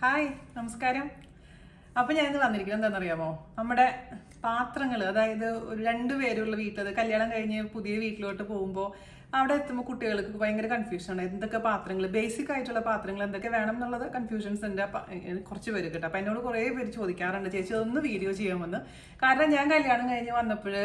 Hi നമസ്കാരം. അപ്പോൾ ഞാനിന്ന് വന്നിരിക്കുന്നത് എന്താണെന്നറിയാമോ, നമ്മുടെ പാത്രങ്ങൾ, അതായത് ഒരു 2 പേരുള്ള വീട്ടിൽ, കല്യാണം കഴിഞ്ഞ് പുതിയ വീട്ടിലോട്ട് പോകുമ്പോൾ അവിടെ എത്തുമ്പോൾ കുട്ടികൾക്ക് ഭയങ്കര കൺഫ്യൂഷനാണ്. എന്തൊക്കെ പാത്രങ്ങൾ, ബേസിക് ആയിട്ടുള്ള പാത്രങ്ങൾ എന്തൊക്കെ വേണം എന്നുള്ളത് കൺഫ്യൂഷൻസ് ഉണ്ട്. കുറച്ച് പേര് കേട്ടോ. അപ്പം എന്നോട് കുറേ പേര് ചോദിക്കാറുണ്ട്, ചേച്ചി ഒന്ന് വീഡിയോ ചെയ്യാമെന്ന്. കാരണം ഞാൻ കല്യാണം കഴിഞ്ഞ് വന്നപ്പോൾ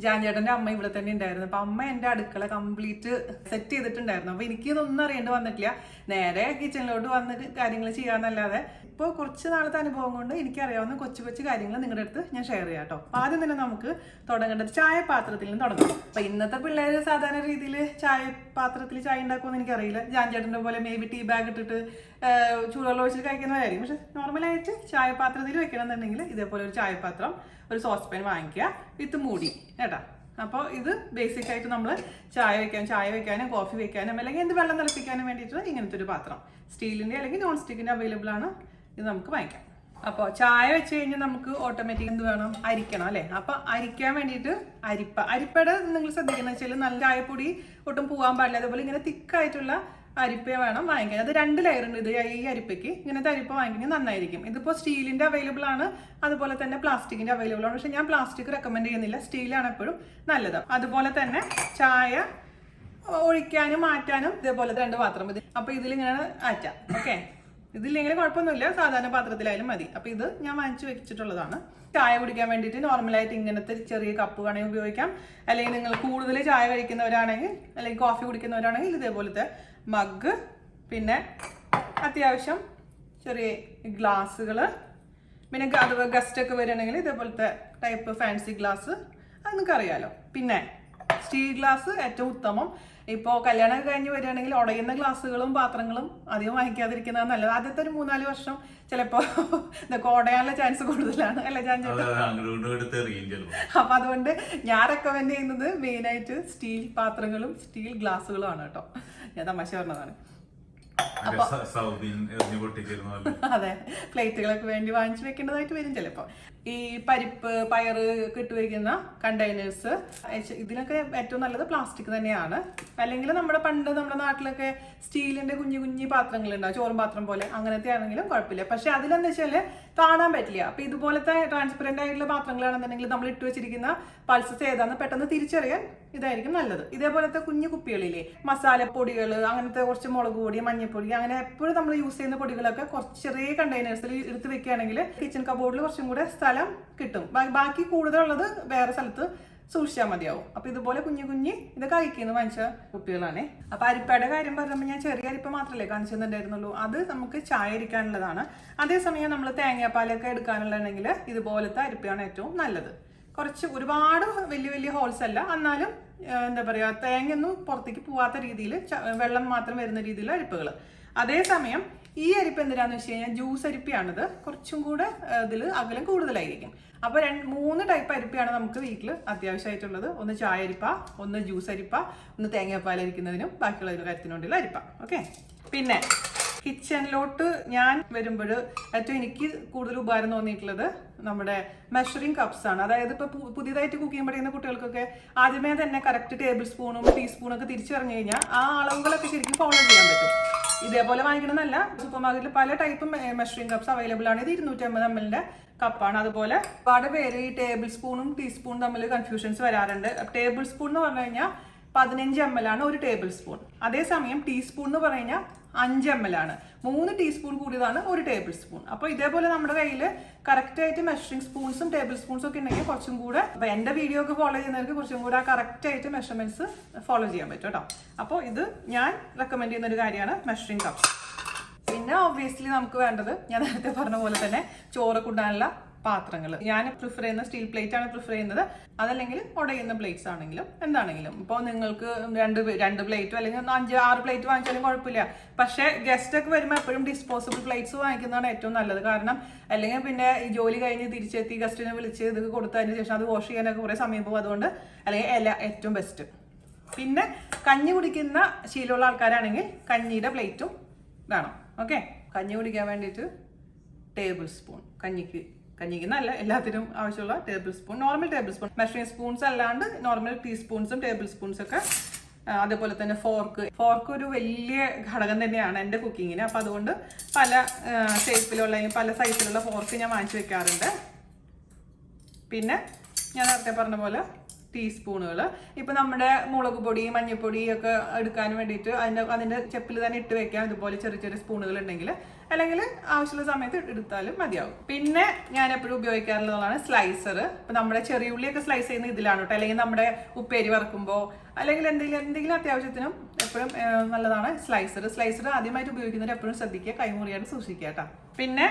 ജാൻചേട്ടൻ്റെ അമ്മ ഇവിടെ തന്നെ ഉണ്ടായിരുന്നു. അപ്പം അമ്മ എൻ്റെ അടുക്കള കംപ്ലീറ്റ് സെറ്റ് ചെയ്തിട്ടുണ്ടായിരുന്നു. അപ്പോൾ എനിക്കിതൊന്നും അറിയേണ്ടി വന്നിട്ടില്ല. നേരെ കിച്ചണിലോട്ട് വന്ന് കാര്യങ്ങൾ ചെയ്യാമെന്നല്ലാതെ ഇപ്പോൾ കുറച്ച് നാളത്തെ അനുഭവം കൊണ്ട് എനിക്കറിയാവുന്ന കൊച്ചു കൊച്ചു കാര്യങ്ങൾ നിങ്ങളുടെ അടുത്ത് ഞാൻ ഷെയർ ചെയ്യാം കേട്ടോ. ആദ്യം തന്നെ നമുക്ക് തുടങ്ങേണ്ടത് ചായ പാത്രത്തിൽ നിന്ന് തുടങ്ങാം. അപ്പം ഇന്നത്തെ പിള്ളേർ സാധാരണ രീതിയിൽ ചായ പാത്രത്തിൽ ചായ ഉണ്ടാക്കുമെന്ന് എനിക്കറിയില്ല. ജാൻചേട്ടൻ്റെ പോലെ മേ ബി ടീ ബാഗ് ഇട്ടിട്ട് ചൂടുവെള്ളം ഒഴിച്ചിട്ട് കഴിക്കുന്നവരായിരിക്കും. പക്ഷെ നോർമലായിട്ട് ചായ പാത്രത്തിൽ വെക്കണം എന്നുണ്ടെങ്കിൽ ഇതേപോലെ ഒരു ചായപാത്രം, ഒരു സോസ് പാൻ വാങ്ങിക്കുക വിത്ത് മൂടി കേട്ടോ. അപ്പോൾ ഇത് ബേസിക് ആയിട്ട് നമ്മൾ ചായ വെക്കാനും കോഫി വെക്കാനും അല്ലെങ്കിൽ എന്ത് വെള്ളം തിളപ്പിക്കാനും വേണ്ടിയിട്ടുള്ള ഇങ്ങനത്തെ ഒരു പാത്രം, സ്റ്റീലിൻ്റെ അല്ലെങ്കിൽ നോൺ സ്റ്റിക്കിൻ്റെ അവൈലബിൾ ആണ്. ഇത് നമുക്ക് വാങ്ങിക്കാം. അപ്പോൾ ചായ വെച്ച് കഴിഞ്ഞാൽ നമുക്ക് ഓട്ടോമാറ്റിക് എന്ത് വേണം, അരിക്കണം അല്ലേ. അപ്പം അരിക്കാൻ വേണ്ടിയിട്ട് അരിപ്പയുടെ നിങ്ങൾ ശ്രദ്ധിക്കുന്നത് വെച്ചാൽ നല്ല ചായപ്പൊടി ഒട്ടും പോകാൻ പാടില്ല. അതേപോലെ ഇങ്ങനെ തിക്കായിട്ടുള്ള അരിപ്പ വേണം വാങ്ങിക്കാൻ. അത് 2 ലെയർ ഉണ്ട്. ഇത് ഈ അരിപ്പയ്ക്ക് ഇങ്ങനത്തെ അരിപ്പ വാങ്ങിക്കുന്നത് നന്നായിരിക്കും. ഇതിപ്പോൾ സ്റ്റീലിൻ്റെ അവൈലബിൾ ആണ്, അതുപോലെ തന്നെ പ്ലാസ്റ്റിക്കിൻ്റെ അവൈലബിൾ ആണ്. പക്ഷെ ഞാൻ പ്ലാസ്റ്റിക് റെക്കമെൻഡ് ചെയ്യുന്നില്ല, സ്റ്റീലാണ് എപ്പോഴും നല്ലത്. അതുപോലെ തന്നെ ചായ ഒഴിക്കാനും മാറ്റാനും ഇതേപോലെ 2 പാത്രം മതി. അപ്പോൾ ഇതിലിങ്ങനെ ആറ്റാം. ഓക്കെ, ഇതില്ലെങ്കിൽ കുഴപ്പമൊന്നുമില്ല, സാധാരണ പാത്രത്തിലായാലും മതി. അപ്പോൾ ഇത് ഞാൻ വാങ്ങിച്ചു വെച്ചിട്ടുള്ളതാണ്. ചായ കുടിക്കാൻ വേണ്ടിയിട്ട് നോർമലായിട്ട് ഇങ്ങനത്തെ ചെറിയ കപ്പ് വേണമെങ്കിൽ ഉപയോഗിക്കാം. അല്ലെങ്കിൽ നിങ്ങൾ കൂടുതൽ ചായ കഴിക്കുന്നവരാണെങ്കിൽ അല്ലെങ്കിൽ കോഫി കുടിക്കുന്നവരാണെങ്കിൽ ഇതേപോലത്തെ മഗ്, പിന്നെ അത്യാവശ്യം ചെറിയ ഗ്ലാസ്സുകൾ, പിന്നെ അത് ഗസ്റ്റൊക്കെ വരികയാണെങ്കിൽ ഇതേപോലത്തെ ടൈപ്പ് ഫാൻസി ഗ്ലാസ്, അത് നിങ്ങൾക്ക് അറിയാമല്ലോ. പിന്നെ സ്റ്റീൽ ഗ്ലാസ് ഏറ്റവും ഉത്തമം. ഇപ്പോൾ കല്യാണം കഴിഞ്ഞ് വരികയാണെങ്കിൽ ഉടയുന്ന ഗ്ലാസ്സുകളും പാത്രങ്ങളും അധികം വാങ്ങിക്കാതിരിക്കുന്നത് നല്ലത്. ആദ്യത്തെ ഒരു 3-4 വർഷം ചിലപ്പോൾ ഇതൊക്കെ ഉടയാനുള്ള ചാൻസ് കൂടുതലാണ് അല്ലേ ജാൻചേട്ടാ? അപ്പം അതുകൊണ്ട് ഞാൻ റെക്കമെൻഡ് ചെയ്യുന്നത് മെയിനായിട്ട് സ്റ്റീൽ പാത്രങ്ങളും സ്റ്റീൽ ഗ്ലാസ്സുകളും ആണ് കേട്ടോ. ഞാൻ തമാശ പറഞ്ഞതാണ്. അതെ, പ്ലേറ്റുകളൊക്കെ വേണ്ടി വാങ്ങിച്ചു വെക്കേണ്ടതായിട്ട് വരും ചിലപ്പോൾ. ഈ പരിപ്പ്, പയറ് ഇട്ട് വയ്ക്കുന്ന കണ്ടെയ്നേഴ്സ്, ഇതിനൊക്കെ ഏറ്റവും നല്ലത് പ്ലാസ്റ്റിക് തന്നെയാണ്. അല്ലെങ്കിൽ നമ്മുടെ നാട്ടിലൊക്കെ സ്റ്റീലിന്റെ കുഞ്ഞു പാത്രങ്ങളുണ്ടാവും, ചോറും പാത്രം പോലെ, അങ്ങനത്തെ ആണെങ്കിലും കുഴപ്പമില്ല. പക്ഷെ അതിലെന്ന് വെച്ചാൽ കാണാൻ പറ്റില്ല. അപ്പൊ ഇതുപോലത്തെ ട്രാൻസ്പെറന്റ് ആയിട്ടുള്ള പാത്രങ്ങളാണെന്നുണ്ടെങ്കിൽ നമ്മൾ ഇട്ട് വെച്ചിരിക്കുന്ന പൾസസ് ഏതാന്ന് പെട്ടെന്ന് തിരിച്ചറിയാൻ ഇതായിരിക്കും നല്ലത്. ഇതേപോലത്തെ കുഞ്ഞു കുപ്പികളിലെ മസാലപ്പൊടികൾ, അങ്ങനത്തെ കുറച്ച് മുളക് പൊടി, മഞ്ഞൾപ്പൊടി, അങ്ങനെ എപ്പോഴും നമ്മൾ യൂസ് ചെയ്യുന്ന പൊടികളൊക്കെ കുറച്ച് ചെറിയ കണ്ടെയ്നേഴ്സിൽ എടുത്ത് വെക്കുകയാണെങ്കിൽ കിച്ചൺ കബോർഡിൽ കുറച്ചും കൂടെ സ്ഥലം കിട്ടും. ബാക്കി കൂടുതലുള്ളത് വേറെ സ്ഥലത്ത് സൂക്ഷിച്ചാൽ മതിയാവും. അപ്പൊ ഇതുപോലെ കുഞ്ഞു ഇതൊക്കെ അയക്കുന്ന വാങ്ങിച്ച കുപ്പികളാണേ. അപ്പൊ അരിപ്പയുടെ കാര്യം പറഞ്ഞപ്പോൾ ഞാൻ ചെറിയ അരിപ്പ മാത്രമല്ലേ കാണിച്ചു തന്നിട്ടുണ്ടായിരുന്നുള്ളൂ. അത് നമുക്ക് ചായ ഇരിക്കാനുള്ളതാണ്. അതേസമയം നമ്മൾ തേങ്ങാപ്പാലൊക്കെ എടുക്കാനുള്ളതാണെങ്കിൽ ഇതുപോലത്തെ അരിപ്പയാണ് ഏറ്റവും നല്ലത്. കുറച്ച് ഒരുപാട് വലിയ ഹോൾസ് അല്ല, എന്നാലും എന്താ പറയുക, തേങ്ങയൊന്നും പുറത്തേക്ക് പോവാത്ത രീതിയിൽ, വെള്ളം മാത്രം വരുന്ന രീതിയിലുള്ള അരിപ്പകൾ. അതേസമയം ഈ അരിപ്പ് എന്തിനാന്ന് വെച്ച് കഴിഞ്ഞാൽ ജ്യൂസ് അരിപ്പയാണിത്. കുറച്ചും കൂടെ ഇതിൽ അകലം കൂടുതലായിരിക്കും. അപ്പോൾ 3 ടൈപ്പ് അരിപ്പയാണ് നമുക്ക് വീട്ടിൽ അത്യാവശ്യമായിട്ടുള്ളത്. ഒന്ന് ചായ അരിപ്പ, ഒന്ന് ജ്യൂസ് അരിപ്പ, ഒന്ന് തേങ്ങാപ്പാലരിക്കുന്നതിനും ബാക്കിയുള്ള കാര്യത്തിനും വേണ്ടിയുള്ള അരിപ്പ. ഓക്കെ, പിന്നെ കിച്ചണിലോട്ട് ഞാൻ വരുമ്പോൾ ഏറ്റവും എനിക്ക് കൂടുതൽ ഉപകാരം തോന്നിയിട്ടുള്ളത് നമ്മുടെ മെഷറിംഗ് കപ്സ് ആണ്. അതായത് ഇപ്പോൾ പുതിയതായിട്ട് കുക്കിംഗ് പഠിക്കുന്ന കുട്ടികൾക്കൊക്കെ ആദ്യമേ തന്നെ കറക്റ്റ് ടേബിൾ സ്പൂണും ടീസ്പൂണൊക്കെ തിരിച്ചറിഞ്ഞു കഴിഞ്ഞാൽ ആ അളവുകളൊക്കെ ശരിക്കും ഫോളോ ചെയ്യാൻ പറ്റും. ഇതേപോലെ വാങ്ങിക്കണമെന്നല്ല, സൂപ്പർ മാർക്കറ്റിൽ പല ടൈപ്പ് മെഷറിംഗ് കപ്സ് അവൈലബിൾ ആണ്. ഇത് 250 ml കപ്പാണ്. അതുപോലെ ഒരുപാട് പേര് ഈ ടേബിൾ സ്പൂണും ടീസ്പൂണും തമ്മിൽ കൺഫ്യൂഷൻസ് വരാറുണ്ട്. ടേബിൾ സ്പൂൺ എന്ന് പറഞ്ഞു കഴിഞ്ഞാൽ 15 ml ആണ് ഒരു ടേബിൾ സ്പൂൺ. അതേസമയം ടീസ്പൂൺ എന്ന് പറഞ്ഞു കഴിഞ്ഞാൽ 5 ml ആണ്. 3 ടീസ്പൂൺ കൂടിയതാണ് ഒരു ടേബിൾ സ്പൂൺ. അപ്പോൾ ഇതേപോലെ നമ്മുടെ കയ്യിൽ കറക്റ്റായിട്ട് മെഷറിംഗ് സ്പൂൺസും ടേബിൾ സ്പൂൺസും ഒക്കെ ഉണ്ടെങ്കിൽ കുറച്ചും കൂടെ, അപ്പോൾ എൻ്റെ വീഡിയോ ഒക്കെ ഫോളോ ചെയ്യുന്നവർക്ക് കുറച്ചും കൂടെ കറക്റ്റായിട്ട് മെഷർമെന്റ്സ് ഫോളോ ചെയ്യാൻ പറ്റും കേട്ടോ. അപ്പോൾ ഇത് ഞാൻ റെക്കമെൻഡ് ചെയ്യുന്ന ഒരു കാര്യമാണ് മെഷറിംഗ് കപ്പ്. പിന്നെ ഒബ്വിയസ്ലി നമുക്ക് വേണ്ടത് ഞാൻ നേരത്തെ പറഞ്ഞ പോലെ തന്നെ ചോറ് കൊണ്ടാനുള്ള പാത്രങ്ങൾ. ഞാൻ പ്രിഫർ ചെയ്യുന്ന സ്റ്റീൽ പ്ലേറ്റ് ആണ് പ്രിഫർ ചെയ്യുന്നത്. അതല്ലെങ്കിൽ ഉടയുന്ന പ്ലേറ്റ്സ് ആണെങ്കിലും എന്താണെങ്കിലും. ഇപ്പോൾ നിങ്ങൾക്ക് 2 പ്ലേറ്റോ അല്ലെങ്കിൽ 5-6 പ്ലേറ്റ് വാങ്ങിച്ചാലും കുഴപ്പമില്ല. പക്ഷേ ഗസ്റ്റ് ഒക്കെ വരുമ്പോൾ എപ്പോഴും ഡിസ്പോസിബിൾ പ്ലേറ്റ്സ് വാങ്ങിക്കുന്നതാണ് ഏറ്റവും നല്ലത്. കാരണം അല്ലെങ്കിൽ പിന്നെ ഈ ജോലി കഴിഞ്ഞ് തിരിച്ചെത്തി ഗസ്റ്റിനെ വിളിച്ച് ഇത് കൊടുത്തതിന് ശേഷം അത് വാഷ് ചെയ്യാനൊക്കെ കുറേ സമയം പോകും. അതുകൊണ്ട് അല്ലെങ്കിൽ ഏറ്റവും ബെസ്റ്റ്. പിന്നെ കഞ്ഞി കുടിക്കുന്ന ശീലമുള്ള ആൾക്കാരാണെങ്കിൽ കഞ്ഞിയുടെ പ്ലേറ്റും വേണം. ഓക്കെ, കഞ്ഞി കുടിക്കാൻ വേണ്ടിയിട്ട് ടേബിൾ സ്പൂൺ, കഞ്ഞിക്ക് നല്ല എല്ലാത്തിനും ആവശ്യമുള്ള table spoon, normal table spoon, measuring spoons അല്ലാണ്ട് നോർമൽ ടീസ്പൂൺസും ടേബിൾ സ്പൂൺസൊക്കെ അതേപോലെ തന്നെ ഫോർക്ക് ഒരു വലിയ ഘടകം തന്നെയാണ് എൻ്റെ കുക്കിങ്ങിന്. അപ്പോൾ അതുകൊണ്ട് പല ഷേപ്പിലുള്ള പല സൈസിലുള്ള ഫോർക്ക് ഞാൻ വാങ്ങിച്ചു വെക്കാറുണ്ട്. പിന്നെ ഞാൻ നേരത്തെ പറഞ്ഞ പോലെ ടീസ്പൂണുകൾ. ഇപ്പം നമ്മുടെ മുളക് പൊടി മഞ്ഞൾപ്പൊടി ഒക്കെ എടുക്കാൻ വേണ്ടിയിട്ട് അതിൻ്റെ ചെപ്പിൽ തന്നെ ഇട്ട് വെക്കാം. ഇതുപോലെ ചെറിയ ചെറിയ സ്പൂണുകൾ ഉണ്ടെങ്കിൽ, അല്ലെങ്കിൽ ആവശ്യമുള്ള സമയത്ത് എടുത്താലും മതിയാവും. പിന്നെ ഞാൻ എപ്പോഴും ഉപയോഗിക്കാറുള്ളതാണ് സ്ലൈസർ. ഇപ്പം നമ്മുടെ ചെറിയ ഉള്ളിയൊക്കെ സ്ലൈസ് ചെയ്യുന്ന ഇതിലാണ് കേട്ടോ. അല്ലെങ്കിൽ നമ്മുടെ ഉപ്പേരി വറക്കുമ്പോൾ അല്ലെങ്കിൽ എന്തെങ്കിലും അത്യാവശ്യത്തിനും എപ്പോഴും നല്ലതാണ് സ്ലൈസർ ആദ്യമായിട്ട് ഉപയോഗിക്കുന്നവർ എപ്പോഴും ശ്രദ്ധിക്കുക, കൈമുറിയായിട്ട് സൂക്ഷിക്കുക കേട്ടോ. പിന്നെ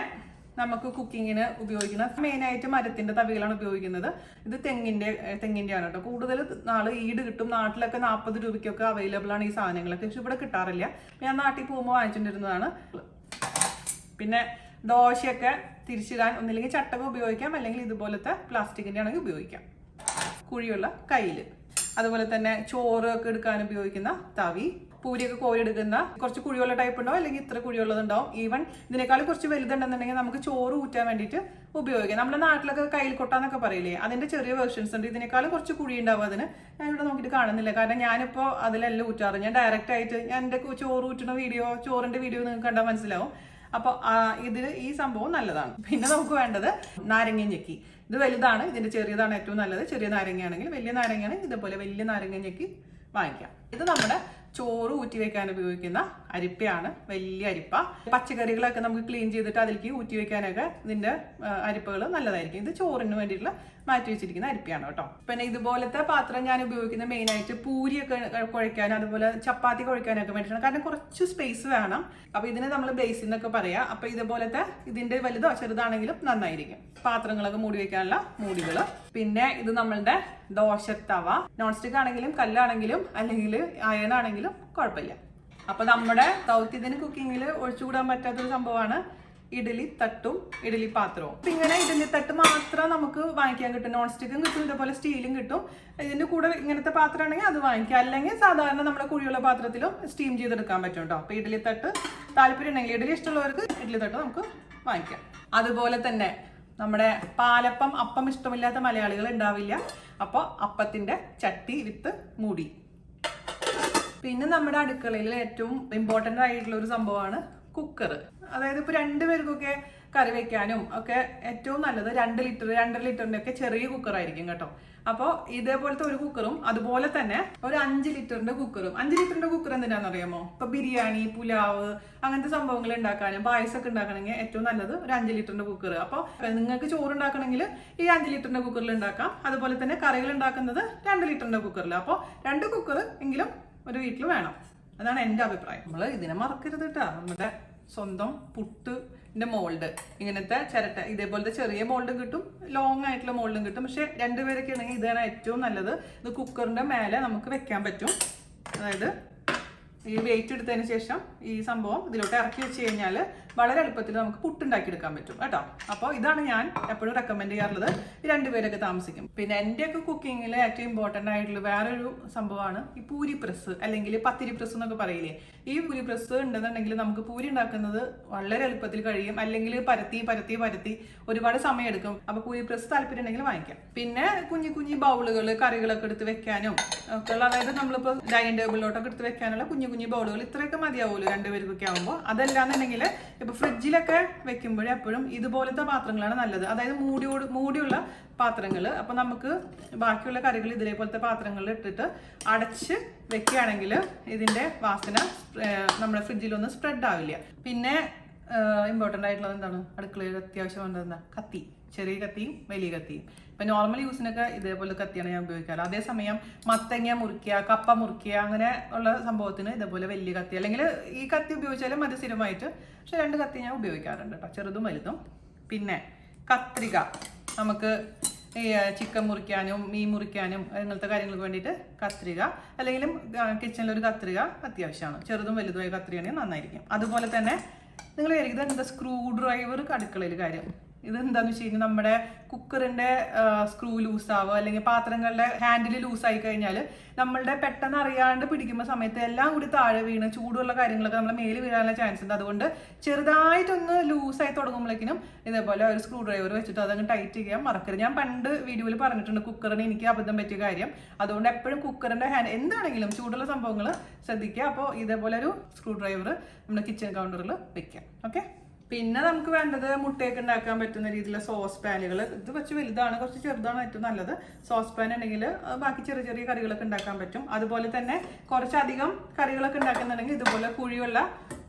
നമുക്ക് കുക്കിങ്ങിന് ഉപയോഗിക്കുന്ന മെയിനായിട്ട് മരത്തിന്റെ തവികളാണ് ഉപയോഗിക്കുന്നത്. ഇത് തെങ്ങിൻ്റെയാണ് കേട്ടോ. കൂടുതൽ നാള് ഈട് കിട്ടും. നാട്ടിലൊക്കെ 40 രൂപയ്ക്കൊക്കെ അവൈലബിൾ ആണ് ഈ സാധനങ്ങളൊക്കെ. പക്ഷെ ഇവിടെ കിട്ടാറില്ല. ഞാൻ നാട്ടിൽ പോകുമ്പോൾ വാങ്ങിച്ചിട്ടിരുന്നതാണ്. പിന്നെ ദോശയൊക്കെ തിരിച്ചിടാൻ ഒന്നില്ലെങ്കിൽ ചട്ടകം ഉപയോഗിക്കാം, അല്ലെങ്കിൽ ഇതുപോലത്തെ പ്ലാസ്റ്റിക്കിൻ്റെ ആണെങ്കിൽ ഉപയോഗിക്കാം. കുഴിയുള്ള കയ്യിൽ. അതുപോലെ തന്നെ ചോറ് ഒക്കെ എടുക്കാൻ ഉപയോഗിക്കുന്ന തവി. പൂരിയൊക്കെ കോരിയെടുക്കുന്ന കുറച്ച് കുഴിയുള്ള ടൈപ്പ് ഉണ്ടാവും, അല്ലെങ്കിൽ ഇത്ര കുഴിയുള്ളതുണ്ടാവും. ഈവൻ ഇതിനേക്കാൾ കുറച്ച് വലുതുണ്ടെന്നുണ്ടെങ്കിൽ നമുക്ക് ചോറ് ഊറ്റാൻ വേണ്ടിയിട്ട് ഉപയോഗിക്കാം. നമ്മുടെ നാട്ടിലൊക്കെ കയ്യിൽ കൊട്ടാന്നൊക്കെ പറയില്ലേ, അതിന്റെ ചെറിയ വേർഷൻസ് ഉണ്ട്. ഇതിനേക്കാളും കുറച്ച് കുഴി ഉണ്ടാവും. അതിന് ഞാൻ ഇവിടെ നോക്കിയിട്ട് കാണുന്നില്ല, കാരണം ഞാനിപ്പോൾ അതിലെല്ലാം ഊറ്റാറ്. ഞാൻ ഡയറക്റ്റ് ആയിട്ട് ഞാൻ എൻ്റെ ചോറ് ഊറ്റുന്ന ചോറിന്റെ വീഡിയോ നിങ്ങൾക്ക് കണ്ടാൽ മനസ്സിലാവും. അപ്പോൾ ഈ സംഭവം നല്ലതാണ്. പിന്നെ നമുക്ക് വേണ്ടത് നാരങ്ങ ഞെക്കി. ഇത് വലുതാണ്, ഇതിന്റെ ചെറിയതാണ് ഏറ്റവും നല്ലത്. ചെറിയ നാരങ്ങയാണെങ്കിൽ, വലിയ നാരങ്ങയാണെങ്കിൽ ഇതുപോലെ വലിയ നാരങ്ങ ഞെക്കി വാങ്ങിക്കാം. ഇത് നമ്മുടെ ചോറ് ഊറ്റി വെക്കാൻ ഉപയോഗിക്കുന്ന അരിപ്പയാണ്, വലിയ അരിപ്പ. പച്ചക്കറികളൊക്കെ നമുക്ക് ക്ലീൻ ചെയ്തിട്ട് അതിലേക്ക് ഊറ്റി വെക്കാനൊക്കെ ഇതിന്റെ അരിപ്പകൾ നല്ലതായിരിക്കും. ഇത് ചോറിന് വേണ്ടിയിട്ടുള്ള മാറ്റി വെച്ചിരിക്കുന്ന അരിപ്പയാണ് കേട്ടോ. പിന്നെ ഇതുപോലത്തെ പാത്രം ഞാൻ ഉപയോഗിക്കുന്ന മെയിനായിട്ട് പൂരിയൊക്കെ കുഴയ്ക്കാനും അതുപോലെ ചപ്പാത്തി കുഴയ്ക്കാനൊക്കെ വേണ്ടിയിട്ടാണ്. കാരണം കുറച്ച് സ്പേസ് വേണം. അപ്പൊ ഇതിന് നമ്മൾ ബേസിൻ എന്നൊക്കെ പറയാം. അപ്പൊ ഇതുപോലത്തെ ഇതിന്റെ വലുതോ ചെറുതാണെങ്കിലും നന്നായിരിക്കും. പാത്രങ്ങളൊക്കെ മൂടി വെക്കാനുള്ള മൂടികൾ. പിന്നെ ഇത് നമ്മളുടെ ദോശത്തവ. നോൺ സ്റ്റിക്ക് ആണെങ്കിലും കല്ലാണെങ്കിലും അല്ലെങ്കിൽ അയൺ ആണെങ്കിലും കുഴപ്പമില്ല. അപ്പൊ നമ്മുടെ ദൗത്യത്തിന് കുക്കിങ്ങിൽ ഒഴിച്ചുകൂടാൻ പറ്റാത്തൊരു സംഭവമാണ് ഇഡലി തട്ടും ഇഡലി പാത്രവും. ഇങ്ങനെ ഇഡലി തട്ട് മാത്രം നമുക്ക് വാങ്ങിക്കാൻ കിട്ടും. നോൺ സ്റ്റിക്കും കിട്ടും, ഇതേപോലെ സ്റ്റീലും കിട്ടും. ഇതിന്റെ കൂടെ ഇങ്ങനത്തെ പാത്രം ആണെങ്കിൽ അത് വാങ്ങിക്കാം. അല്ലെങ്കിൽ സാധാരണ നമ്മുടെ കുഴിയുള്ള പാത്രത്തിലും സ്റ്റീം ചെയ്തെടുക്കാൻ പറ്റും കേട്ടോ. അപ്പൊ ഇഡലി തട്ട് താല്പര്യം ഉണ്ടെങ്കിൽ, ഇഡലി ഇഷ്ടമുള്ളവർക്ക് ഇഡലി തട്ട് നമുക്ക് വാങ്ങിക്കാം. അതുപോലെ തന്നെ നമ്മുടെ അപ്പം ഇഷ്ടമില്ലാത്ത മലയാളികൾ ഉണ്ടാവില്ല. അപ്പോൾ അപ്പത്തിന്റെ ചട്ടി വിത്ത് മൂടി. പിന്നെ നമ്മുടെ അടുക്കളയിൽ ഏറ്റവും ഇമ്പോർട്ടൻ്റ് ആയിട്ടുള്ള ഒരു സംഭവമാണ് കുക്കർ. അതായത് ഇപ്പോൾ 2 പേർക്കൊക്കെ കറി വെക്കാനും ഒക്കെ ഏറ്റവും നല്ലത് 2 ലിറ്റർ 2.5 ലിറ്ററിന്റെ ഒക്കെ ചെറിയ കുക്കറായിരിക്കും കേട്ടോ. അപ്പോൾ ഇതേപോലത്തെ ഒരു കുക്കറും അതുപോലെ തന്നെ ഒരു 5 ലിറ്ററിന്റെ കുക്കറും. 5 ലിറ്ററിന്റെ കുക്കർ എന്തിനാണെന്ന് അറിയാമോ? ഇപ്പൊ ബിരിയാണി, പുലാവ് അങ്ങനത്തെ സംഭവങ്ങൾ ഉണ്ടാക്കാനും പായസമൊക്കെ ഉണ്ടാക്കണമെങ്കിൽ ഏറ്റവും നല്ലത് ഒരു 5 ലിറ്ററിന്റെ കുക്കർ. അപ്പോൾ നിങ്ങൾക്ക് ചോറ് ഉണ്ടാക്കണമെങ്കിൽ ഈ 5 ലിറ്ററിന്റെ കുക്കറിൽ ഉണ്ടാക്കാം. അതുപോലെ തന്നെ കറികൾ ഉണ്ടാക്കുന്നത് 2 ലിറ്ററിന്റെ കുക്കറിൽ. അപ്പോൾ 2 കുക്കർ എങ്കിലും ഒരു വീട്ടിൽ വേണം. അതാണ് എൻ്റെ അഭിപ്രായം. നമ്മൾ ഇതിനെ മറക്കരുത് കേട്ടോ. നമ്മുടെ സ്വന്തം പുട്ടിന്റെ മോൾഡ്, ഇങ്ങനത്തെ ചിരട്ട, ഇതേപോലത്തെ ചെറിയ മോൾഡും കിട്ടും, ലോങ് ആയിട്ടുള്ള മോൾഡും കിട്ടും. പക്ഷെ 2 പേരൊക്കെ ഉണ്ടെങ്കിൽ ഇതാണ് ഏറ്റവും നല്ലത്. ഇത് കുക്കറിന്റെ മേലെ നമുക്ക് വെക്കാൻ പറ്റും. അതായത് ഈ വെയിറ്റ് എടുത്തതിന് ശേഷം ഈ സംഭവം ഇതിലോട്ട് ഇറക്കി വെച്ച് കഴിഞ്ഞാൽ വളരെ എളുപ്പത്തിൽ നമുക്ക് പുട്ടുണ്ടാക്കി എടുക്കാൻ പറ്റും കേട്ടോ. അപ്പോൾ ഇതാണ് ഞാൻ എപ്പോഴും റെക്കമെൻഡ് ചെയ്യാറുള്ളത്. ഈ 2 പേരൊക്കെ താമസിക്കും. പിന്നെ എൻ്റെയൊക്കെ കുക്കിങ്ങിൽ ഏറ്റവും ഇമ്പോർട്ടൻ്റ് ആയിട്ടുള്ള വേറൊരു സംഭവമാണ് ഈ പൂരി പ്രസ്, അല്ലെങ്കിൽ പത്തിരി പ്രസ് എന്നൊക്കെ പറയില്ലേ. ഈ പൂരി പ്രസ് ഉണ്ടെന്നുണ്ടെങ്കിൽ നമുക്ക് പൂരി ഉണ്ടാക്കുന്നത് വളരെ എളുപ്പത്തിൽ കഴിയും. അല്ലെങ്കിൽ പരത്തി ഒരുപാട് സമയം എടുക്കും. അപ്പോൾ പൂരി പ്രസ് താല്പര്യം ഉണ്ടെങ്കിൽ വാങ്ങിക്കാം. പിന്നെ കുഞ്ഞു ബൗളുകൾ കറികളൊക്കെ എടുത്ത് വെക്കാനും ഒക്കെ ഉള്ള, അതായത് നമ്മളിപ്പോൾ ഡൈനിങ് ടേബിളിലോട്ടൊക്കെ എടുത്ത് വെക്കാനുള്ള കുഞ്ഞു ബൗളുകൾ ഇത്രയൊക്കെ മതിയാവുമല്ലോ 2 പേർക്കൊക്കെ ആകുമ്പോൾ. അതല്ലാന്നുണ്ടെങ്കിൽ ഇപ്പൊ ഫ്രിഡ്ജിലൊക്കെ വെക്കുമ്പോഴേ എപ്പോഴും ഇതുപോലത്തെ പാത്രങ്ങളാണ് നല്ലത്. അതായത് മൂടിയുള്ള പാത്രങ്ങൾ. അപ്പൊ നമുക്ക് ബാക്കിയുള്ള കറികൾ ഇതേപോലത്തെ പാത്രങ്ങളിൽ ഇട്ടിട്ട് അടച്ച് വെക്കുകയാണെങ്കിൽ ഇതിന്റെ വാസന നമ്മുടെ ഫ്രിഡ്ജിലൊന്നും സ്പ്രെഡ് ആവില്ല. പിന്നെ ഇമ്പോർട്ടൻ്റ് ആയിട്ടുള്ളത് എന്താണ്, അടുക്കളയിൽ അത്യാവശ്യം വേണ്ടത് കത്തി. ചെറിയ കത്തിയും വലിയ കത്തിയും. ഇപ്പൊ നോർമൽ യൂസിനൊക്കെ ഇതേപോലെ കത്തിയാണ് ഞാൻ ഉപയോഗിക്കാറ്. അതേസമയം മത്തങ്ങ മുറിക്കുക, കപ്പ മുറിക്കുക, അങ്ങനെ ഉള്ള സംഭവത്തിന് ഇതേപോലെ വലിയ കത്തി, അല്ലെങ്കിൽ ഈ കത്തി ഉപയോഗിച്ചാലും മതി സ്ഥിരമായിട്ട്. പക്ഷെ 2 കത്തി ഞാൻ ഉപയോഗിക്കാറുണ്ട് കേട്ടോ, ചെറുതും വലുതും. പിന്നെ കത്രിക, നമുക്ക് ഈ ചിക്കൻ മുറിക്കാനും മീൻ മുറിക്കാനും അങ്ങനത്തെ കാര്യങ്ങൾക്ക് വേണ്ടിയിട്ട് കത്രിക, അല്ലെങ്കിലും കിച്ചണിലൊരു കത്രിക അത്യാവശ്യമാണ്. ചെറുതും വലുതുമായ കത്രികയാണെങ്കിൽ നന്നായിരിക്കും. അതുപോലെ തന്നെ നിങ്ങൾ വിചാരിക്കുന്നത് എന്താ സ്ക്രൂ ഡ്രൈവർ അടുക്കളയിൽ കാര്യം ഇതെന്താന്ന് വെച്ച് കഴിഞ്ഞാൽ നമ്മുടെ കുക്കറിന്റെ സ്ക്രൂ ലൂസ് ആവുക അല്ലെങ്കിൽ പാത്രങ്ങളുടെ ഹാൻഡിൽ ലൂസ് ആയി കഴിഞ്ഞാൽ നമ്മളുടെ പെട്ടെന്ന് അറിയാണ്ട് പിടിക്കുമ്പോൾ സമയത്ത് എല്ലാം കൂടി താഴെ വീണ് ചൂടുള്ള കാര്യങ്ങളൊക്കെ നമ്മളെ മേല് വീഴാനുള്ള ചാൻസ് ഉണ്ട്. അതുകൊണ്ട് ചെറുതായിട്ടൊന്ന് ലൂസായി തുടങ്ങുമ്പോഴേക്കും ഇതേപോലെ ഒരു സ്ക്രൂ ഡ്രൈവർ വെച്ചിട്ട് അതങ്ങ് ടൈറ്റ് ചെയ്യാൻ മറക്കരുത്. ഞാൻ പണ്ട് വീഡിയോയിൽ പറഞ്ഞിട്ടുണ്ട് കുക്കറിന് എനിക്ക് അബദ്ധം പറ്റിയ കാര്യം. അതുകൊണ്ട് എപ്പോഴും കുക്കറിന്റെ ഹാൻഡ് എന്താണെങ്കിലും ചൂടുള്ള സംഭവങ്ങൾ ശ്രദ്ധിക്കുക. അപ്പോൾ ഇതേപോലെ ഒരു സ്ക്രൂ ഡ്രൈവർ നമ്മുടെ കിച്ചൺ കൗണ്ടറിൽ വെക്കാം. ഓക്കെ. പിന്നെ നമുക്ക് വേണ്ടത് മുട്ടയൊക്കെ ഉണ്ടാക്കാൻ പറ്റുന്ന രീതിയിലുള്ള സോസ് പാനുകൾ. ഇത് കുറച്ച് വലുതാണ്, കുറച്ച് ചെറുതാണ് ഏറ്റവും നല്ലത്. സോസ് പാൻ ഉണ്ടെങ്കിൽ ബാക്കി ചെറിയ ചെറിയ കറികളൊക്കെ ഉണ്ടാക്കാൻ പറ്റും. അതുപോലെ തന്നെ കുറച്ചധികം കറികളൊക്കെ ഉണ്ടാക്കുന്നുണ്ടെങ്കിൽ ഇതുപോലെ കുഴിയുള്ള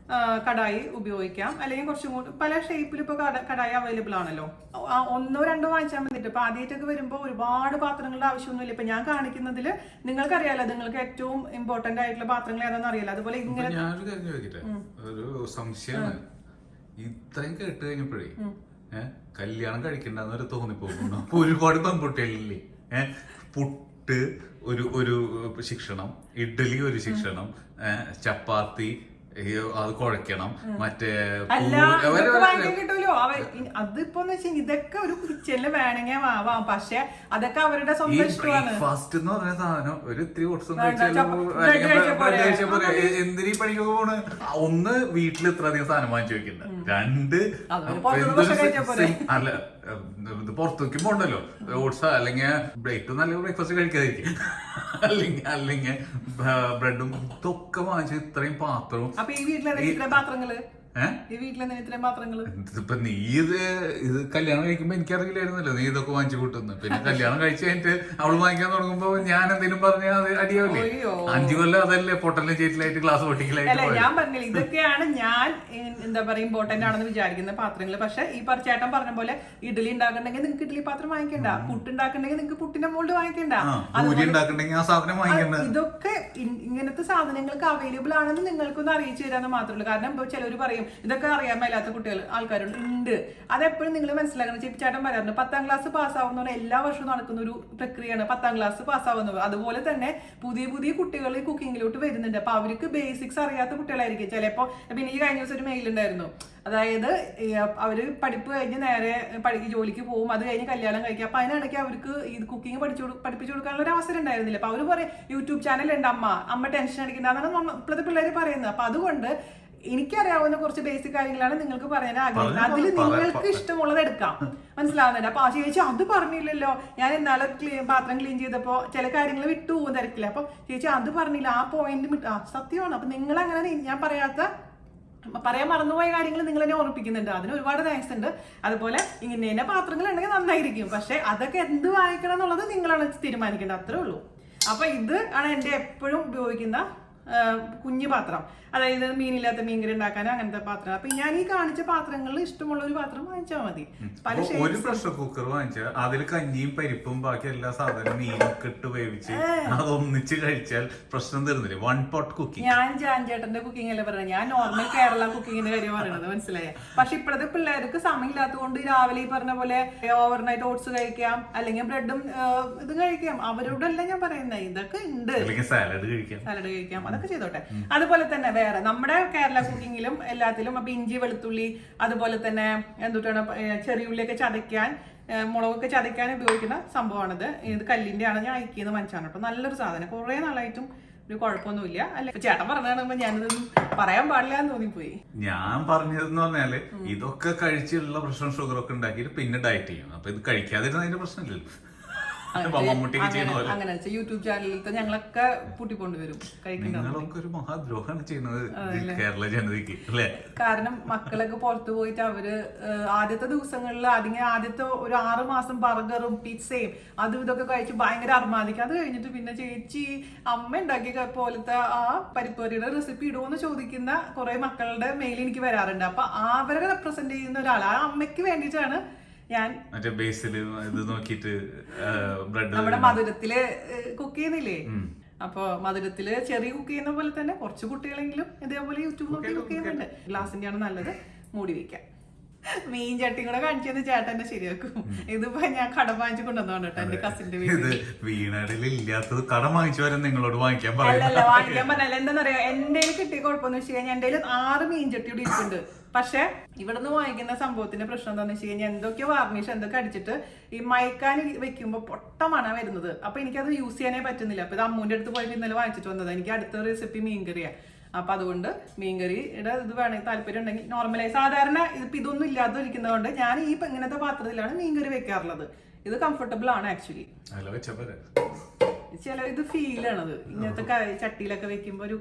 കടായി ഉപയോഗിക്കാം. അല്ലെങ്കിൽ കുറച്ചും കൂടി പല ഷേപ്പിൽ ഇപ്പോൾ കടായി അവൈലബിൾ ആണല്ലോ. 1 2 വാങ്ങിച്ചാൽ മതിട്ട്. ഇപ്പൊ ആദ്യമായിട്ടൊക്കെ വരുമ്പോൾ ഒരുപാട് പാത്രങ്ങളുടെ ആവശ്യമൊന്നുമില്ല. ഇപ്പൊ ഞാൻ കാണിക്കുന്നതിൽ നിങ്ങൾക്കറിയാലോ, നിങ്ങൾക്ക് ഏറ്റവും ഇമ്പോർട്ടന്റ് ആയിട്ടുള്ള പാത്രങ്ങൾ ഏതാണെന്ന് അറിയില്ല. അതുപോലെ ഇങ്ങനെ ഒരു സംശയമാണ്, ഇത്രയും കേട്ട് കഴിഞ്ഞപ്പോഴേ കല്യാണം കഴിക്കണ്ടെന്നൊരു തോന്നിപ്പോകുന്നു. ഒരുപാട് പെൺകുട്ടികളില്ലേ, പുട്ട് ഒരു ശിക്ഷണം, ഇഡ്ഡലി ഒരു ശിക്ഷണം, ചപ്പാത്തി അത് കുഴക്കണം, മറ്റേ കിട്ടുമല്ലോ. അതിപ്പോ ഇതൊക്കെ ഒരു കിച്ചണില് വേണമെങ്കിൽ ആവാം, പക്ഷെ അതൊക്കെ അവരുടെ സ്വന്തം ഇഷ്ടമാണ്. ഫാസ്റ്റ് എന്ന് പറഞ്ഞ സാധനം ഒരു ഇത്തിരി ഓട്സും എന്തിനീ പണിക്കൊക്കെ പോണ്. ഒന്ന് വീട്ടിൽ ഇത്ര അധികം സാധനം വാങ്ങിച്ചു വെക്കണ്ട, 2 അല്ല ഇത് പുറത്തേക്ക് പോകണ്ടല്ലോ. ഓട്സ് അല്ലെങ്കിൽ ഏറ്റവും നല്ല ബ്രേക്ക്ഫാസ്റ്റ് കഴിക്കാതിരിക്കും, അല്ലെങ്കിൽ ബ്രെഡും ഇതൊക്കെ വാങ്ങിച്ച് ഇത്രയും പാത്രവും. അപ്പൊ ഈ വീട്ടിലെ പാത്രങ്ങള് ഇതിപ്പോ നീ ഇത് കല്യാണം കഴിക്കുമ്പോ എനിക്കറിയില്ലായിരുന്നല്ലോ നീ ഇതൊക്കെ വാങ്ങിച്ചു കൂട്ടുന്നു. പിന്നെ കല്യാണം കഴിച്ചു കഴിഞ്ഞിട്ട് അവള് വാങ്ങിക്കാൻ തുടങ്ങുമ്പോ ഞാൻ എന്തെങ്കിലും പറഞ്ഞാൽ അത് അടിയാവില്ലേ? 5 കൊല്ലം അതല്ലേ പൊട്ടലും ചേറ്റിലായിട്ട് ഗ്ലാസ് പൊട്ടിക്കലായിട്ട്. ഞാൻ പറഞ്ഞില്ല, ഇതൊക്കെയാണ് ഞാൻ എന്താ പറയാ ഇമ്പോർട്ടന്റ് ആണെന്ന് വിചാരിക്കുന്ന പാത്രങ്ങൾ. പക്ഷെ ഈ ചേട്ടൻ പറഞ്ഞ പോലെ ഇഡ്ഡലി ഉണ്ടാക്കണ്ടെങ്കിൽ നിങ്ങൾക്ക് ഇഡ്ഡലി പാത്രം വാങ്ങിക്കണ്ട, പുട്ട് ഉണ്ടാക്കണ്ടെങ്കിൽ നിങ്ങൾക്ക് പുട്ടിന്റെ മോൾഡ് വാങ്ങിക്കണ്ട, ആ സാധനം വാങ്ങിക്കണ്ട. ഇതൊക്കെ ഇങ്ങനത്തെ സാധനങ്ങൾക്ക് അവൈലബിൾ ആണെന്ന് നിങ്ങൾക്കൊന്ന് അറിയിച്ചു തരാന്ന് മാത്രമല്ല. കാരണം ചിലർ പറയും ഇതൊക്കെ അറിയാൻ മേലാത്ത കുട്ടികൾ ആൾക്കാരുണ്ട്. അതെപ്പോഴും നിങ്ങൾ മനസ്സിലാക്കണം. ചേട്ടൻ പറയാറുണ്ട് 10ാം ക്ലാസ് പാസ്സാവുന്ന എല്ലാ വർഷവും നടക്കുന്ന ഒരു പ്രക്രിയയാണ് 10ാം ക്ലാസ് പാസ്സാവുന്നത്. അതുപോലെ തന്നെ പുതിയ പുതിയ കുട്ടികൾ ഈ കുക്കിങ്ങിലോട്ട് വരുന്നുണ്ട്. അപ്പൊ അവർക്ക് ബേസിക്സ് അറിയാത്ത കുട്ടികളായിരിക്കും ചിലപ്പോ. പിന്നെ ഈ കഴിഞ്ഞ ദിവസം ഒരു മെയിൽ ഉണ്ടായിരുന്നു, അതായത് അവര് പഠിപ്പ് കഴിഞ്ഞ് നേരെ ജോലിക്ക് പോകും, അത് കഴിഞ്ഞ് കല്യാണം കഴിക്കും. അപ്പൊ അതിനിടയ്ക്ക് അവർക്ക് ഈ കുക്കിംഗ് പഠിപ്പിച്ചു കൊടുക്കാനുള്ള ഒരു അവസരം ഉണ്ടായിരുന്നില്ല. അപ്പൊ അവര് പറയും യൂട്യൂബ് ചാനൽ ഉണ്ട്, അമ്മ ടെൻഷൻ അടിക്കുന്നതാണ് ഇപ്പോഴത്തെ പിള്ളേർ പറയുന്നത്. അപ്പൊ അതുകൊണ്ട് എനിക്കറിയാവുന്ന കുറച്ച് ബേസിക് കാര്യങ്ങളാണ് നിങ്ങൾക്ക് പറയാൻ ആഗ്രഹിക്കുന്നത്. അതിൽ നിങ്ങൾക്ക് ഇഷ്ടമുള്ളത് എടുക്കാം, മനസ്സിലാവുന്നുണ്ട്. അപ്പൊ ആ ചേച്ചി അത് പറഞ്ഞില്ലല്ലോ, ഞാൻ ഇന്നാളെ പാത്രം ക്ലീൻ ചെയ്തപ്പോ ചില കാര്യങ്ങൾ വിട്ടു പോകും തിരക്കില്ല. അപ്പൊ ചേച്ചി അത് പറഞ്ഞില്ല, ആ പോയിന്റ് സത്യമാണ്. അപ്പൊ നിങ്ങൾ അങ്ങനെ ഞാൻ പറയാൻ മറന്നുപോയ കാര്യങ്ങൾ നിങ്ങൾ എന്നെ ഓർമ്മിപ്പിക്കുന്നുണ്ട്, അതിന് ഒരുപാട് താങ്ക്സ് ഉണ്ട്. അതുപോലെ ഇങ്ങനെ പാത്രങ്ങൾ ഉണ്ടെങ്കിൽ നന്നായിരിക്കും, പക്ഷെ അതൊക്കെ എന്ത് വാങ്ങിക്കണം എന്നുള്ളത് നിങ്ങളാണ് തീരുമാനിക്കേണ്ടത്, അത്രേ ഉള്ളൂ. അപ്പൊ ഇത് ആണ് എന്റെ എപ്പോഴും ഉപയോഗിക്കുന്ന കുഞ്ഞു പാത്രം, അതായത് മീനില്ലാത്ത മീൻകറി ഉണ്ടാക്കാൻ അങ്ങനത്തെ പാത്രം. അപ്പൊ ഞാൻ ഈ കാണിച്ച പാത്രങ്ങളിൽ ഇഷ്ടമുള്ള ഒരു പാത്രം വാങ്ങിച്ചാൽ മതി. ഒരു പ്രഷർ കുക്കർ വാങ്ങിച്ചാൽ അതിൽ കഞ്ഞിയും പരിപ്പും ബാക്കി എല്ലാ സാധനവും മീനൊക്കെ ഇട്ട് വേവിച്ച് അതൊന്നിച്ച് കഴിച്ചാൽ പ്രശ്നം തരുന്നില്ല. 1 pot കുക്കിംഗ്. ഞാൻ ചേട്ടന്റെ കുക്കിംഗ് അല്ലേ പറയുന്നത്, ഞാൻ നോർമൽ കേരള കുക്കിങ്ങിന്റെ കാര്യം പറയണത്, മനസ്സിലായ? പക്ഷെ ഇപ്പോഴത്തെ പിള്ളേർക്ക് സമയമില്ലാത്തതുകൊണ്ട് രാവിലെ ഈ പറഞ്ഞ പോലെ ഓവർനൈറ്റ് ഓട്സ് കഴിക്കാം, അല്ലെങ്കിൽ ബ്രെഡും ഇതും കഴിക്കാം. അവരോടല്ല ഞാൻ പറയുന്നത്, ഇതൊക്കെ ഉണ്ട്. സാലഡ് കഴിക്കാം, അതൊക്കെ ചെയ്തോട്ടെ. അതുപോലെ തന്നെ വേറെ നമ്മുടെ കേരള കുക്കിങ്ങിലും എല്ലാത്തിലും അപ്പൊ ഇഞ്ചി വെളുത്തുള്ളി, അതുപോലെ തന്നെ എന്തുട്ടാണ് ചെറിയ ഉള്ളിയൊക്കെ ചതയ്ക്കാൻ, മുളകൊക്കെ ചതയ്ക്കാൻ ഉപയോഗിക്കുന്ന സംഭവമാണിത്. ഇത് കല്ലിന്റെ ആണ്, ഞാൻ അയക്കുന്നത് മനസ്സിലാണ് കേട്ടോ. നല്ലൊരു സാധനം, കുറെ നാളായിട്ടും ഒരു കുഴപ്പമൊന്നുമില്ല. അല്ലെ ചേട്ടൻ പറഞ്ഞാകുമ്പോ ഞാനിതൊന്നും പറയാൻ പാടില്ല എന്ന് തോന്നിപ്പോയി. ഞാൻ പറഞ്ഞതെന്ന് പറഞ്ഞാല് ഇതൊക്കെ കഴിച്ചുള്ള പ്രശ്നം ഷുഗർ ഒക്കെ ഉണ്ടാക്കിയിട്ട് പിന്നെ ഡയറ്റ് ചെയ്യും. അപ്പൊ ഇത് കഴിക്കാതിരുന്നതിന്റെ പ്രശ്നമില്ലല്ലോ. അങ്ങനെ യൂട്യൂബ് ചാനലിലത്തെ ഞങ്ങളൊക്കെ പൂട്ടിക്കൊണ്ടുവരും. ഒരു മഹാദ്രോഹമാണ് ചെയ്യുന്നത് കേരള ജനതയ്ക്ക്, അല്ലേ? കാരണം മക്കളൊക്കെ പുറത്തു പോയിട്ട് അവര് ആദ്യത്തെ ദിവസങ്ങളിൽ ആദ്യത്തെ ഒരു 6 മാസം ബർഗറും പിസ്സയും അതും ഇതൊക്കെ കഴിച്ച് ഭയങ്കര അർമാദിക്കും. അത് കഴിഞ്ഞിട്ട് പിന്നെ ചേച്ചി അമ്മ ഉണ്ടാക്കിയ പോലത്തെ ആ പരിപ്പറിയുടെ റെസിപ്പി ഇടുമെന്ന് ചോദിക്കുന്ന കുറെ മക്കളുടെ മെയിൽ എനിക്ക് വരാറുണ്ട്. അപ്പൊ അവരെ റെപ്രസെന്റ് ചെയ്യുന്ന ഒരാൾ, ആ അമ്മയ്ക്ക് വേണ്ടിയിട്ടാണ് ഞാൻ നമ്മുടെ മധുരത്തില് കുക്ക് ചെയ്യുന്നില്ലേ, അപ്പൊ മധുരത്തില് ചെറിയ കുക്ക് ചെയ്യുന്ന പോലെ തന്നെ കുറച്ച് കുട്ടികളെങ്കിലും ഇതേപോലെ യൂട്യൂബ് നോക്കി കുക്ക് ചെയ്യുന്നുണ്ട്. ഗ്ലാസിന്റെ ആണ് നല്ലത്, മൂടി വെക്കാം. മീൻ ചട്ടി കൂടെ കാണിച്ചെന്ന് ചേട്ടന്റെ ശരിയാക്കും. ഇതിപ്പോ ഞാൻ കടം വാങ്ങിച്ചു കൊണ്ടുവന്നോണ്ട് കേട്ടോ, എന്റെ കസിന്റെ വീട്ടിൽ. വീണാടിലില്ലാത്തത് കടം വാങ്ങിച്ചു വരാൻ നിങ്ങളോട് വാങ്ങിക്കാൻ അല്ലല്ല, വാങ്ങിക്കാൻ പറഞ്ഞല്ല. എന്താണെന്നറിയാം, എന്റെ കിട്ടിയ കുഴപ്പമെന്ന് വെച്ച് കഴിഞ്ഞാൽ എന്റെ 6 മീൻ ചട്ടി കൂടി ഇരിപ്പുണ്ട്. പക്ഷെ ഇവിടുന്ന് വാങ്ങിക്കുന്ന സംഭവത്തിന്റെ പ്രശ്നം എന്താണെന്ന് വെച്ച് കഴിഞ്ഞാൽ എന്തൊക്കെ വാർണിഷ് എന്തൊക്കെ അടിച്ചിട്ട് ഈ മയക്കാൻ വെക്കുമ്പോൾ പൊട്ടമാണ് വരുന്നത്. അപ്പൊ എനിക്കത് യൂസ് ചെയ്യാനേ പറ്റുന്നില്ല. അപ്പൊ ഇത് അമ്മൂന്റെ അടുത്ത് പോയിട്ട് ഇന്നലെ വാങ്ങിച്ചിട്ട് വന്നത്. എനിക്ക് അടുത്ത റെസിപ്പി മീൻകറിയാണ്. അപ്പൊ അതുകൊണ്ട് മീൻകറിയുടെ ഇത് വേണമെങ്കിൽ താല്പര്യം ഉണ്ടെങ്കിൽ നോർമലായി സാധാരണ ഇതിപ്പോ ഇതൊന്നും ഇല്ലാതെ ഇരിക്കുന്നതുകൊണ്ട് ഞാൻ ഈ ഇങ്ങനത്തെ പാത്രത്തിലാണ് മീൻകറി വെക്കാറുള്ളത്. ഇത് കംഫർട്ടബിൾ ആണ് ആക്ച്വലി. ചില ഇത് ഫീൽ ആണത് ഇങ്ങനത്തെ ചട്ടിയിലൊക്കെ വെക്കുമ്പോ ഒരു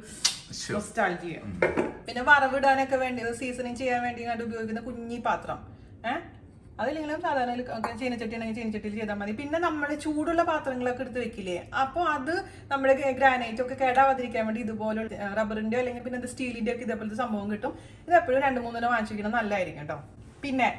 നൊസ്റ്റാൾജിയ. പിന്നെ വറവിടാനൊക്കെ വേണ്ടി സീസണിങ് ചെയ്യാൻ വേണ്ടി ഉപയോഗിക്കുന്ന കുഞ്ഞി പാത്രം അതിലെങ്കിലും സാധാരണ ചീനച്ചട്ടി ആണെങ്കിൽ ചീനച്ചട്ടിയിൽ ചെയ്താൽ മതി. പിന്നെ നമ്മുടെ ചൂടുള്ള പാത്രങ്ങളൊക്കെ എടുത്ത് വെക്കില്ലേ, അപ്പോൾ അത് നമ്മുടെ ഗ്രാനൈറ്റ് ഒക്കെ കേടാവാതിരിക്കാൻ വേണ്ടി ഇതുപോലെ റബ്ബറിന്റെ അല്ലെങ്കിൽ പിന്നെ സ്റ്റീലിന്റെ ഒക്കെ ഇതേപോലത്തെ സംഭവം കിട്ടും. ഇത് എപ്പോഴും 2-3 വാങ്ങിച്ചിരിക്കണം, നല്ലതായിരിക്കും കേട്ടോ. പിന്നെ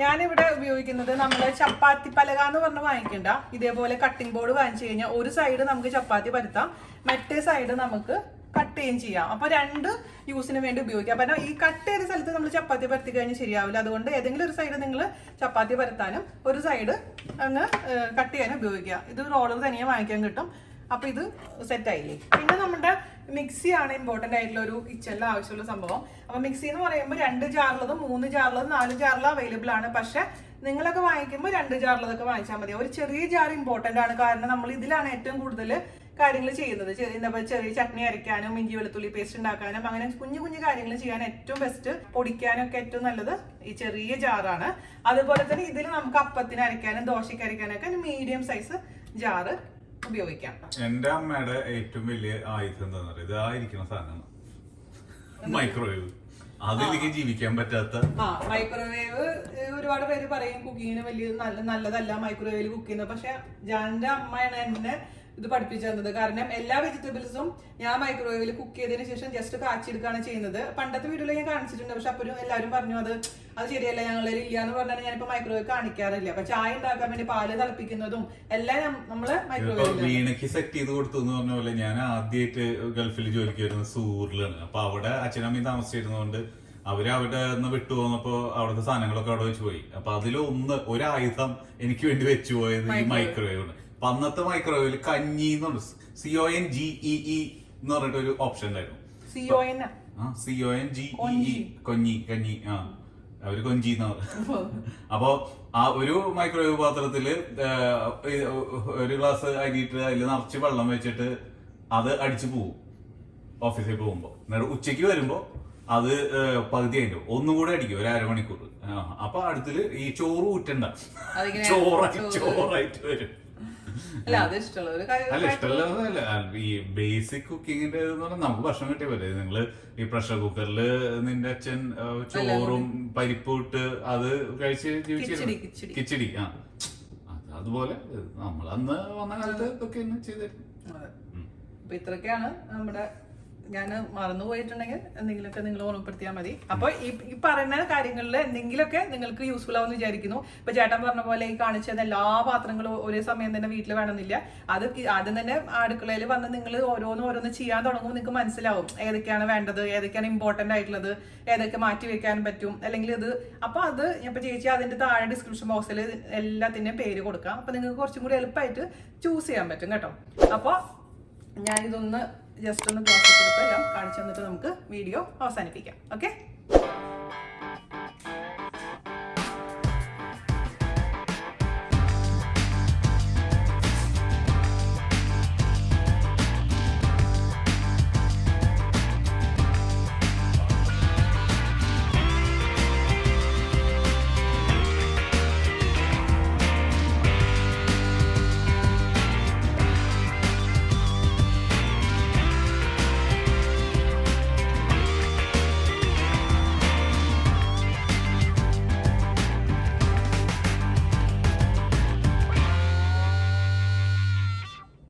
ഞാനിവിടെ ഉപയോഗിക്കുന്നത് നമ്മുടെ ചപ്പാത്തി പലക എന്ന് പറഞ്ഞ് വാങ്ങിക്കണ്ട, ഇതേപോലെ കട്ടിംഗ് ബോർഡ് വാങ്ങിച്ചു കഴിഞ്ഞാൽ ഒരു സൈഡ് നമുക്ക് ചപ്പാത്തി പരത്താം, മറ്റേ സൈഡ് നമുക്ക് കട്ട് ചെയ്യുകയും ചെയ്യാം. അപ്പൊ 2 യൂസിന് വേണ്ടി ഉപയോഗിക്കാം. അപ്പം ഈ കട്ട് ചെയ്ത സ്ഥലത്ത് നമ്മൾ ചപ്പാത്തി പരത്തി കഴിഞ്ഞാൽ ശരിയാവില്ല. അതുകൊണ്ട് ഏതെങ്കിലും ഒരു സൈഡ് നിങ്ങൾ ചപ്പാത്തി പരത്താനും ഒരു സൈഡ് അങ്ങ് കട്ട് ചെയ്യാനും ഉപയോഗിക്കുക. ഇത് റോളർ തനിയെ വാങ്ങിക്കാൻ കിട്ടും. അപ്പൊ ഇത് സെറ്റ് ആയില്ലേ. പിന്നെ നമ്മുടെ മിക്സി ആണ് ഇമ്പോർട്ടന്റ് ആയിട്ടുള്ള ഒരു കിച്ചണിൽ ആവശ്യമുള്ള സംഭവം. അപ്പൊ മിക്സി എന്ന് പറയുമ്പോൾ 2 ജാറുള്ളതും 3 ജാറുള്ളതും 4 ജാറിലും അവൈലബിൾ ആണ്. പക്ഷെ നിങ്ങളൊക്കെ വാങ്ങിക്കുമ്പോൾ 2 ജാറുള്ളതൊക്കെ വാങ്ങിച്ചാൽ മതി. ഒരു ചെറിയ ജാർ ഇമ്പോർട്ടന്റ് ആണ്, കാരണം നമ്മൾ ഇതിലാണ് ഏറ്റവും കൂടുതൽ കാര്യങ്ങൾ ചെയ്യുന്നത്. ചെറിയ ചട്നി അരയ്ക്കാനും ഇഞ്ചി വെളുത്തുള്ളി പേസ്റ്റ് ഉണ്ടാക്കാനും അങ്ങനെ കുഞ്ഞു കുഞ്ഞു കാര്യങ്ങൾ ചെയ്യാൻ ഏറ്റവും ബെസ്റ്റ്, പൊടിക്കാനൊക്കെ ഏറ്റവും നല്ലത് ഈ ചെറിയ ജാറാണ്. അതുപോലെ തന്നെ ഇതിൽ നമുക്ക് അപ്പത്തിന് അരയ്ക്കാനും ദോശയ്ക്ക് അരയ്ക്കാനൊക്കെ മീഡിയം സൈസ് ജാറ് ഉപയോഗിക്കാം. എന്റെ അമ്മയുടെ ഏറ്റവും വലിയ ആയുധം എന്താണെന്ന് പറയുക, ഇതായിരിക്കുന്ന സാധനമാണ് മൈക്രോവേവ്. അതിലേക്ക് ജീവിക്കാൻ പറ്റാത്ത മൈക്രോവേവ്. ഒരുപാട് പേര് പറയും കുക്കിങ്ങിന് വലിയ നല്ലതല്ല മൈക്രോവേവിൽ കുക്ക് ചെയ്യുന്നത്. പക്ഷെ ജാന്റെ അമ്മയാണ് എന്നെ ഇത് പഠിപ്പിച്ചു തന്നത്. കാരണം എല്ലാ വെജിറ്റബിൾസും ഞാൻ മൈക്രോവേവിൽ കുക്ക് ചെയ്തതിനു ശേഷം ജസ്റ്റ് കാച്ചിയെടുക്കുകയാണ് ചെയ്യുന്നത്. പണ്ടത്തെ വീഡിയോയിൽ ഞാൻ കാണിച്ചിട്ടുണ്ട്, പക്ഷെ അപ്പോഴും എല്ലാവരും പറഞ്ഞു അത് ശരിയല്ല, ഞങ്ങളിൽ ഇല്ല എന്ന് പറഞ്ഞാൽ ഞാനിപ്പോ മൈക്രോവേവ് കാണിക്കാറില്ല. അപ്പൊ ചായ ഉണ്ടാക്കാൻ വേണ്ടി പാല് തിളപ്പിക്കുന്നതും എല്ലാം നമ്മള് മൈക്രോവേവ്. വീണയ്ക്ക് സെറ്റ് ചെയ്ത് കൊടുത്തു എന്ന് പറഞ്ഞ പോലെ ഞാൻ ആദ്യമായിട്ട് ഗൾഫിൽ ജോലിക്ക് വരുന്നത് സൂറിലാണ്. അപ്പൊ അവിടെ അച്ഛനമ്മയും താമസിച്ചിരുന്നതുകൊണ്ട് അവരവിടെ നിന്ന് വിട്ടുപോകുന്നപ്പോ അവിടുത്തെ സാധനങ്ങളൊക്കെ അവിടെ വെച്ച് പോയി. അപ്പൊ ഒരായുധം എനിക്ക് വേണ്ടി വെച്ചു പോയത് ഈ മൈക്രോവേവ് ആണ്. അപ്പൊ അന്നത്തെ മൈക്രോവേവില് കഞ്ഞി എന്നുണ്ട്, CONGEE എന്ന് പറഞ്ഞിട്ട് ഒരു ഓപ്ഷൻ ഉണ്ടായിരുന്നു. CONGEE കഞ്ഞി. അവര് കൊഞ്ചി എന്ന് പറഞ്ഞു. അപ്പൊ ആ ഒരു മൈക്രോവേവ് പാത്രത്തില് ഒരു ഗ്ലാസ് അരിയിട്ട് അതിൽ നിറച്ച് വെള്ളം വെച്ചിട്ട് അത് അടിച്ചു പോവും ഓഫീസിൽ പോകുമ്പോ. എന്നിട്ട് ഉച്ചയ്ക്ക് വരുമ്പോ അത് പകുതി ആയിട്ട് ഒന്നും കൂടെ അടിക്കും, ഒരു അരമണിക്കൂർ. അപ്പൊ അടുത്തില് ഈ ചോറ് ഊറ്റണ്ട, ചോറായിട്ട് വരും. അല്ല ഇഷ്ടമുള്ളതല്ല. ഈ ബേസിക് കുക്കിങ്ങിന്റെ നമുക്ക് ഭക്ഷണം കിട്ടിയ പോലെ നിങ്ങള് ഈ പ്രഷർ കുക്കറില് നിന്റെ അച്ഛൻ ചോറും പരിപ്പും ഇട്ട് അത് കഴിച്ച് ജീവിച്ചു കിച്ചടി. അതുപോലെ നമ്മൾ അന്ന് വന്ന കാലത്ത് ഇതൊക്കെ ചെയ്തായിരുന്നു. അപ്പൊ ഇത്രയൊക്കെയാണ് നമ്മുടെ. ഞാൻ മറന്നുപോയിട്ടുണ്ടെങ്കിൽ എന്തെങ്കിലുമൊക്കെ നിങ്ങൾ ഓർമ്മപ്പെടുത്തിയാൽ മതി. അപ്പൊ ഈ പറയുന്ന കാര്യങ്ങളിൽ എന്തെങ്കിലുമൊക്കെ നിങ്ങൾക്ക് യൂസ്ഫുൾ ആവുമെന്ന് വിചാരിക്കുന്നു. ഇപ്പൊ ചേട്ടൻ പറഞ്ഞ പോലെ ഈ കാണിച്ചത് എല്ലാ പാത്രങ്ങളും ഒരേ സമയം തന്നെ വീട്ടിൽ വേണമെന്നില്ല. അത് ആദ്യം തന്നെ അടുക്കളയിൽ വന്ന് നിങ്ങൾ ഓരോന്ന് ചെയ്യാൻ തുടങ്ങുമ്പോൾ നിങ്ങൾക്ക് മനസ്സിലാവും ഏതൊക്കെയാണ് വേണ്ടത്, ഏതൊക്കെയാണ് ഇമ്പോർട്ടന്റ് ആയിട്ടുള്ളത്, ഏതൊക്കെ മാറ്റി വെക്കാൻ പറ്റും അല്ലെങ്കിൽ ഇത്. അപ്പൊ അത് ഇപ്പൊ ചേച്ചി അതിന്റെ താഴെ ഡിസ്ക്രിപ്ഷൻ ബോക്സിൽ എല്ലാത്തിന്റെയും പേര് കൊടുക്കാം. അപ്പൊ നിങ്ങൾക്ക് കുറച്ചും കൂടി എളുപ്പമായിട്ട് ചൂസ് ചെയ്യാൻ പറ്റും കേട്ടോ. അപ്പൊ ഞാനിതൊന്ന് ജസ്റ്റ് ഒന്ന് ക്ലാസ് എടുത്ത് എല്ലാം കാണിച്ചു തന്നിട്ട് നമുക്ക് വീഡിയോ അവസാനിപ്പിക്കാം. ഓക്കെ.